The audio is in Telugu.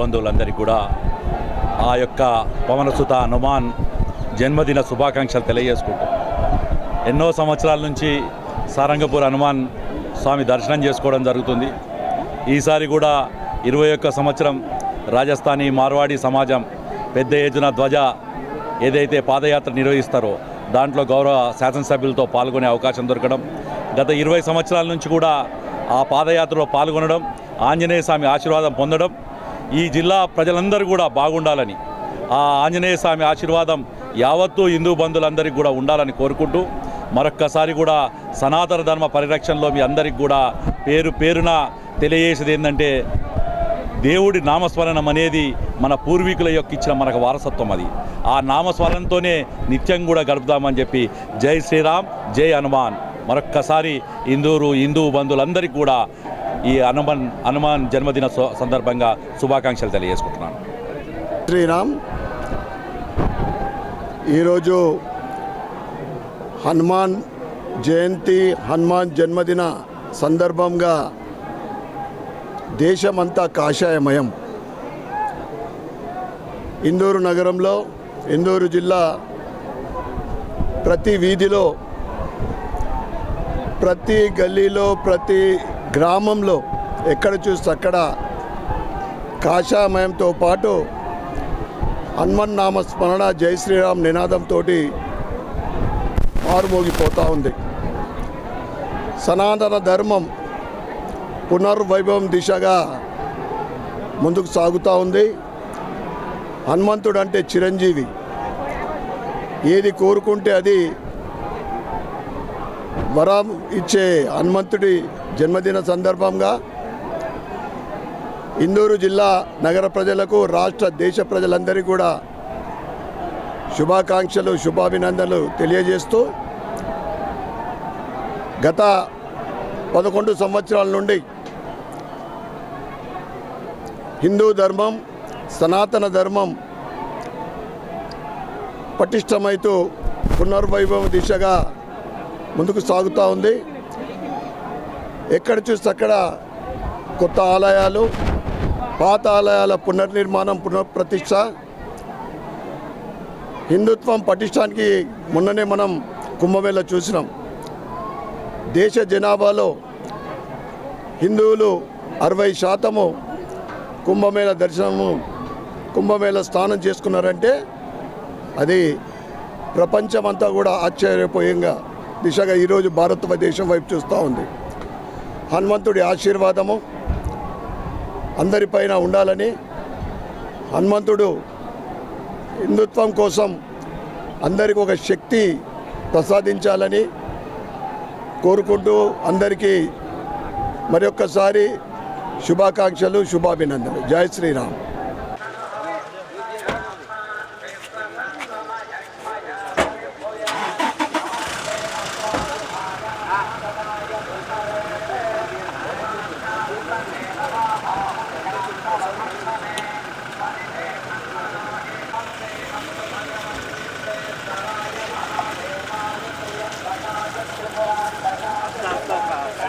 బంధువులందరికీ కూడా ఆ యొక్క పవనసుత హనుమాన్ జన్మదిన శుభాకాంక్షలు తెలియజేసుకుంటూ ఎన్నో సంవత్సరాల నుంచి సారంగపూర్ హనుమాన్ స్వామి దర్శనం చేసుకోవడం జరుగుతుంది. ఈసారి కూడా 21 సంవత్సరం రాజస్థానీ మార్వాడి సమాజం పెద్ద ఎత్తున ధ్వజ ఏదైతే పాదయాత్ర నిర్వహిస్తారో దాంట్లో గౌరవ శాసనసభ్యులతో పాల్గొనే అవకాశం దొరకడం, గత 20 సంవత్సరాల నుంచి కూడా ఆ పాదయాత్రలో పాల్గొనడం, ఆంజనేయ స్వామి ఆశీర్వాదం పొందడం, ఈ జిల్లా ప్రజలందరూ కూడా బాగుండాలని, ఆ ఆంజనేయ స్వామి ఆశీర్వాదం యావత్తు హిందూ బంధువులందరికీ కూడా ఉండాలని కోరుకుంటూ మరొక్కసారి కూడా సనాతన ధర్మ పరిరక్షణలో మీ అందరికీ కూడా పేరు పేరున తెలియజేసేది ఏంటంటే దేవుడి నామస్మరణం అనేది మన పూర్వీకుల యొక్క ఇచ్చిన మనకు వారసత్వం. అది ఆ నామస్మరణతోనే నిత్యం కూడా గడుపుదామని చెప్పి జై శ్రీరామ్, జై హనుమాన్. మరొక్కసారి హిందూ బంధువులందరికీ కూడా ఈ హనుమాన్ జన్మదిన సందర్భంగా శుభాకాంక్షలు తెలియజేసుకుంటున్నాను. శ్రీరామ్, ఈరోజు హనుమాన్ జయంతి, హనుమాన్ జన్మదిన సందర్భంగా దేశమంతా కాషాయమయం. ఇందూరు నగరంలో, ఇందూరు జిల్లా ప్రతి వీధిలో, ప్రతి గల్లీలో, ప్రతి గ్రామంలో ఎక్కడ చూస్తే అక్కడ కాషాయమయంతో పాటు హనుమన్ నామస్మరణ జై శ్రీరామ్ నినాదంతో మారుమోగిపోతూ ఉంది. సనాతన ధర్మం పునర్వైభవం దిశగా ముందుకు సాగుతూ ఉంది. హనుమంతుడు అంటే చిరంజీవి, ఏది కోరుకుంటే అది వరం ఇచ్చే హనుమంతుడి జన్మదిన సందర్భంగా ఇందూరు జిల్లా నగర ప్రజలకు, రాష్ట్ర దేశ ప్రజలందరికీ కూడా శుభాకాంక్షలు, శుభాభినందనలు తెలియజేస్తూ గత 11 సంవత్సరాల నుండి హిందూ ధర్మం, సనాతన ధర్మం పటిష్టమైతూ పునర్వైభవ దిశగా ముందుకు సాగుతూ ఉంది. ఎక్కడ చూస్తే అక్కడ కొత్త ఆలయాలు, పాత ఆలయాల పునర్నిర్మాణం, పునఃప్రతిష్ఠ, హిందుత్వం పటిష్టానికి మొన్ననే మనం కుంభమేళ చూసినాం. దేశ జనాభాలో హిందువులు 60% కుంభమేళ దర్శనము, కుంభమేళ స్నానం చేసుకున్నారంటే అది ప్రపంచమంతా కూడా ఆశ్చర్యపోయేంగా దిశగా ఈరోజు భారతదేశం వైపు చూస్తూ ఉంది. హనుమంతుడి ఆశీర్వాదము అందరిపైన ఉండాలని, హనుమంతుడు హిందుత్వం కోసం అందరికీ ఒక శక్తి ప్రసాదించాలని కోరుకుంటూ అందరికీ మరొక్కసారి శుభాకాంక్షలు, శుభాభినందనలు. జై శ్రీరామ్.